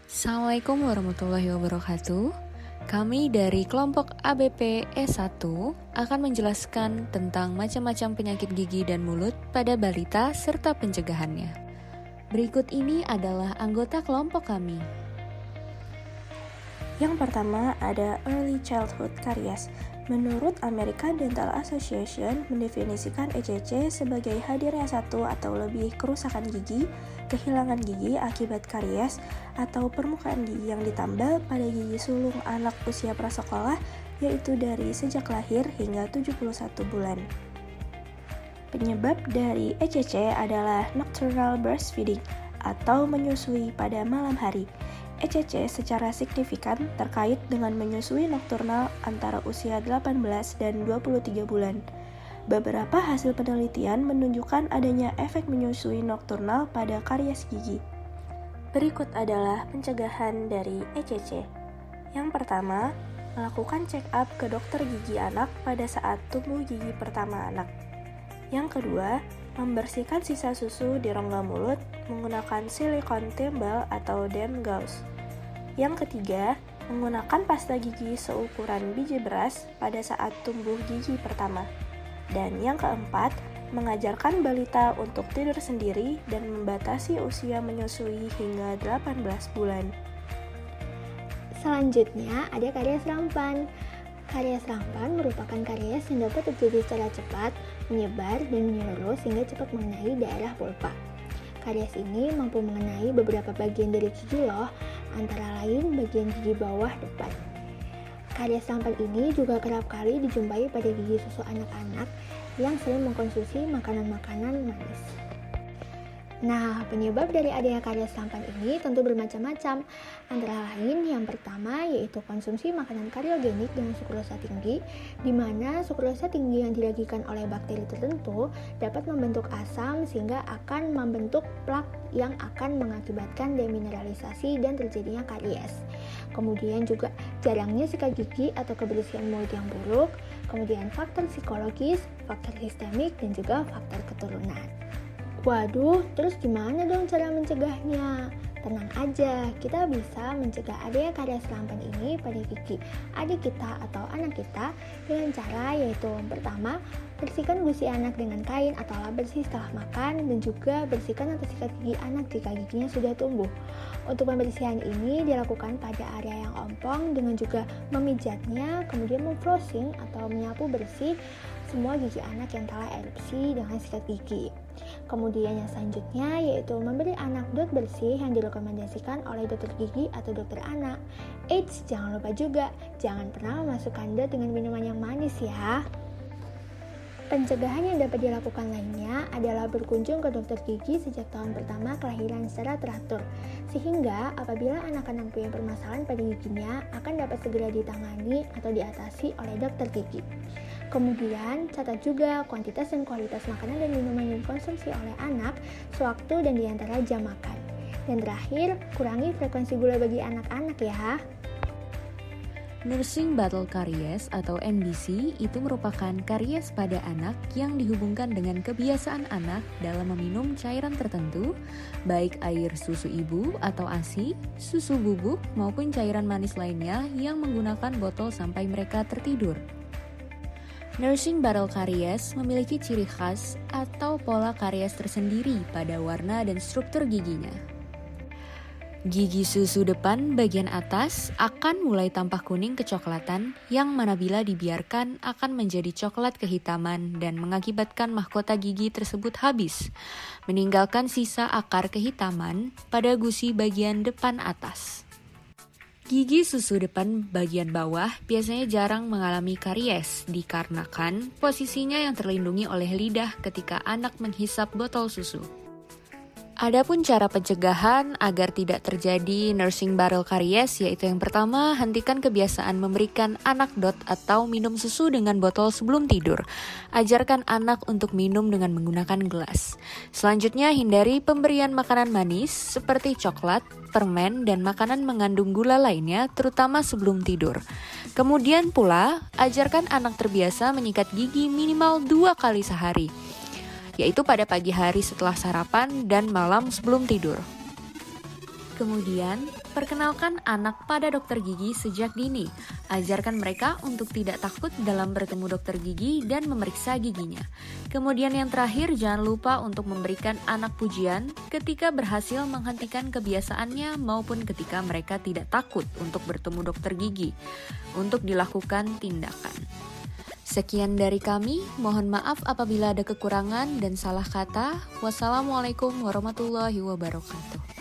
Assalamualaikum warahmatullahi wabarakatuh. Kami dari kelompok ABP E1 akan menjelaskan tentang macam-macam penyakit gigi dan mulut pada balita serta pencegahannya. Berikut ini adalah anggota kelompok kami. Yang pertama ada Early Childhood Caries. Menurut American Dental Association mendefinisikan ECC sebagai hadirnya satu atau lebih kerusakan gigi, kehilangan gigi akibat karies, atau permukaan gigi yang ditambal pada gigi sulung anak usia prasekolah, yaitu dari sejak lahir hingga 71 bulan. Penyebab dari ECC adalah nocturnal breastfeeding atau menyusui pada malam hari. ECC secara signifikan terkait dengan menyusui nokturnal antara usia 18 dan 23 bulan. Beberapa hasil penelitian menunjukkan adanya efek menyusui nokturnal pada karies gigi. Berikut adalah pencegahan dari ECC. Yang pertama, melakukan check up ke dokter gigi anak pada saat tumbuh gigi pertama anak. Yang kedua, membersihkan sisa susu di rongga mulut menggunakan silikon timbal atau dam gauze. Yang ketiga, menggunakan pasta gigi seukuran biji beras pada saat tumbuh gigi pertama. Dan yang keempat, mengajarkan balita untuk tidur sendiri dan membatasi usia menyusui hingga 18 bulan. Selanjutnya ada karies rampan. Karies rampan merupakan karies yang dapat terjadi secara cepat, menyebar, dan menyeluruh sehingga cepat mengenai daerah pulpa. Karies ini mampu mengenai beberapa bagian dari gigi loh, antara lain bagian gigi bawah depan. Karies rampan ini juga kerap kali dijumpai pada gigi susu anak-anak yang sering mengkonsumsi makanan-makanan manis. Nah, penyebab dari adanya karies rampan ini tentu bermacam-macam. Antara lain, yang pertama yaitu konsumsi makanan kariogenik dengan sukrosa tinggi, di mana sukrosa tinggi yang diragikan oleh bakteri tertentu dapat membentuk asam sehingga akan membentuk plak yang akan mengakibatkan demineralisasi dan terjadinya karies. Kemudian juga jarangnya sikat gigi atau kebersihan mulut yang buruk, kemudian faktor psikologis, faktor sistemik, dan juga faktor keturunan. Waduh, terus gimana dong cara mencegahnya? Tenang aja, kita bisa mencegah adanya karies rampan ini pada gigi adik kita atau anak kita dengan cara yaitu pertama, bersihkan gusi anak dengan kain atau lap bersih setelah makan dan juga bersihkan atau sikat gigi anak jika giginya sudah tumbuh. Untuk pembersihan ini dilakukan pada area yang ompong dengan juga memijatnya, kemudian memflossing atau menyapu bersih semua gigi anak yang telah erupsi dengan sikat gigi. Kemudian yang selanjutnya yaitu memberi anak dot bersih yang direkomendasikan oleh dokter gigi atau dokter anak. Eits, jangan lupa juga, jangan pernah memasukkan dot dengan minuman yang manis ya. Pencegahan yang dapat dilakukan lainnya adalah berkunjung ke dokter gigi sejak tahun pertama kelahiran secara teratur, sehingga apabila anak-anak punya permasalahan pada giginya akan dapat segera ditangani atau diatasi oleh dokter gigi. Kemudian, catat juga kuantitas dan kualitas makanan dan minuman yang dikonsumsi oleh anak sewaktu dan diantara jam makan. Dan terakhir, kurangi frekuensi gula bagi anak-anak ya. Nursing Battle Caries atau NBC itu merupakan karies pada anak yang dihubungkan dengan kebiasaan anak dalam meminum cairan tertentu, baik air susu ibu atau ASI, susu bubuk maupun cairan manis lainnya yang menggunakan botol sampai mereka tertidur. Nursing Battle Caries memiliki ciri khas atau pola karies tersendiri pada warna dan struktur giginya. Gigi susu depan bagian atas akan mulai tampak kuning kecoklatan yang mana bila dibiarkan akan menjadi coklat kehitaman dan mengakibatkan mahkota gigi tersebut habis, meninggalkan sisa akar kehitaman pada gusi bagian depan atas. Gigi susu depan bagian bawah biasanya jarang mengalami karies dikarenakan posisinya yang terlindungi oleh lidah ketika anak menghisap botol susu. Adapun cara pencegahan agar tidak terjadi nursing battle caries yaitu yang pertama, hentikan kebiasaan memberikan anak dot atau minum susu dengan botol sebelum tidur. Ajarkan anak untuk minum dengan menggunakan gelas. Selanjutnya, hindari pemberian makanan manis seperti coklat, permen, dan makanan mengandung gula lainnya terutama sebelum tidur. Kemudian pula, ajarkan anak terbiasa menyikat gigi minimal 2 kali sehari, yaitu pada pagi hari setelah sarapan dan malam sebelum tidur. Kemudian, Perkenalkan anak pada dokter gigi sejak dini. Ajarkan mereka untuk tidak takut dalam bertemu dokter gigi dan memeriksa giginya. Kemudian yang terakhir, jangan lupa untuk memberikan anak pujian ketika berhasil menghentikan kebiasaannya maupun ketika mereka tidak takut untuk bertemu dokter gigi untuk dilakukan tindakan. Sekian dari kami, mohon maaf apabila ada kekurangan dan salah kata. Wassalamualaikum warahmatullahi wabarakatuh.